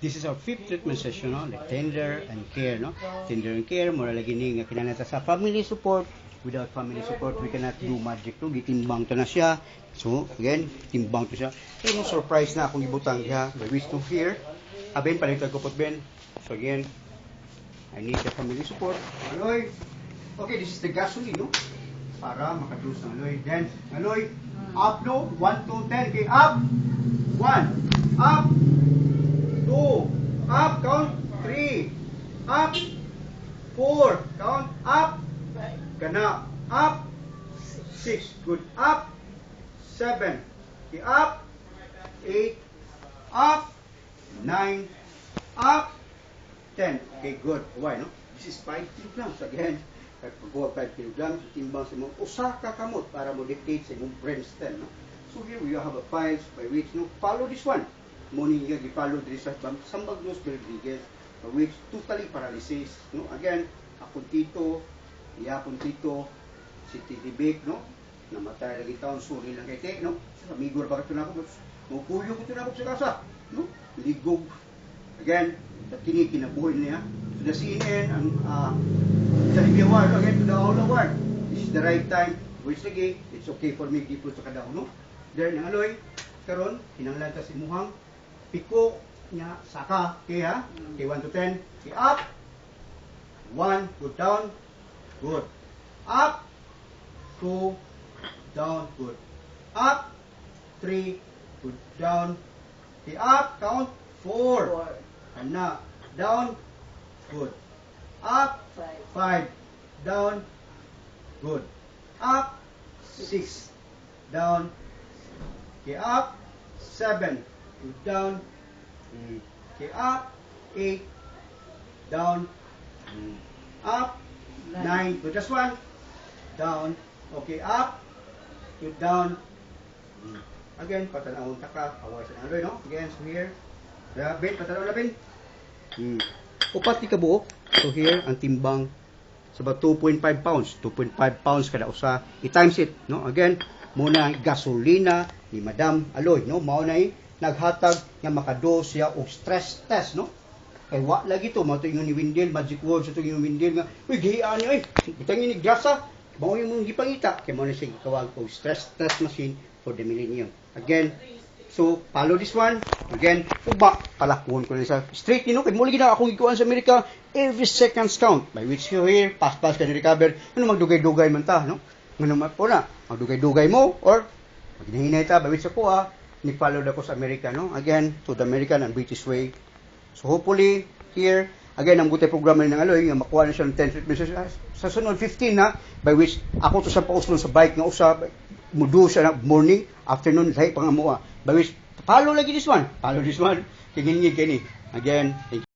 This is our fifth treatment session, no? Like tender and care, no? Tender and care, mura lagi ni nga kinahanglan sa family support. Without family support, we cannot do magic, no? Gitimbang to na siya. So, again, timbang to siya. So, no surprise na akong ibutang siya. By which to here, Ben, palitan ko po, Ben. So, again, I need the family support. Aloy. Okay, this is the gasoline, no? Para makadus ng aloy. Then, aloy, up, no? 1 to 10. Okay, up. 1. Up. 2. Up. Count. 3. Up. 4. Count. Up. Kana. Up. 6. Good. Up. 7. Okay, up. 8. Up. 9. Up. 10. Okay, good. Why, no? This is 5 kilograms. Again, pagbuha 5 kilograms, timbang sa mga usa ka kamot para mo dictate sa imong brainstem, no? So here we have a 5 by which, no? Follow this one. Morning nga gi-follow diri sa Sambag Los Rodriguez, by which totally paralysis, no? Again, akong tito, iyakong tito, si Titi Beck, no? Namatay lagi taon, sorry lang kay Tek, no? Sa amigor ba ito na ako, mukuyo ko ito na ako sa kasa, no? Ligog. Again, kini kinabuhi niya. To the CNN, sa Libya Award, again to the All Award. This is the right time. Which lagi, it's okay for me dito sa kadaw, no? There, nang aloy, karon hinanglan ta si Muhang, piko niya, saka, okay ha? Okay, 1 to 10. Okay, up. 1, good down, good. Up. 2, down, good. Up. 3, good down. Okay, up, count. 4. And now, down, good. Up, 5. Down, good. Up, 6. Down. Okay, up, 7. Good, down. Okay, up, 8. Down. Up, 9. Good, just 1. Down. Okay, up. Good, down. Again, patanawon taka. Away sa naloy, no? Again, so here. Ben, patanaw na, Ben. Upat ni kabuok. So here, ang timbang sa about 2.5 pounds. 2.5 pounds kada usa. I-times it, no? Again, muna ang gasolina ni Madam Aloy, no? Mao na naghatag nga makadose siya og stress test, no? Kay wa lagi to, mao to ingon ni Windel, magic words ito ingon ni Windel nga, uy, gihian niya, bitangin ni grasa. Mao yung gipangita. Kay mao na siya gikawag og stress test machine for the millennium. Again, so, follow this one. Again, ugma, palakuhon ko na sa straight, you know, kaya muli gina akong ikuan sa Amerika, every seconds count. By which you here, pass-pass ka ni-recover, ano magdugay-dugay man ta, no? Ano po na, magdugay-dugay mo, or maginahinay ta, by which ako ni-follow na ko sa Amerika, no? Again, to the American and British way. So, hopefully, here, again, ang butay programa ng Aloy, nga makuha na siya ng 10 treatments sa sunod 15 na, by which ako to sa pauslon sa bike nga usa, mudo siya na morning, afternoon, lahi pang amuha. By which, follow lagi this one. Follow this one. Kingin kini. Again, thank you.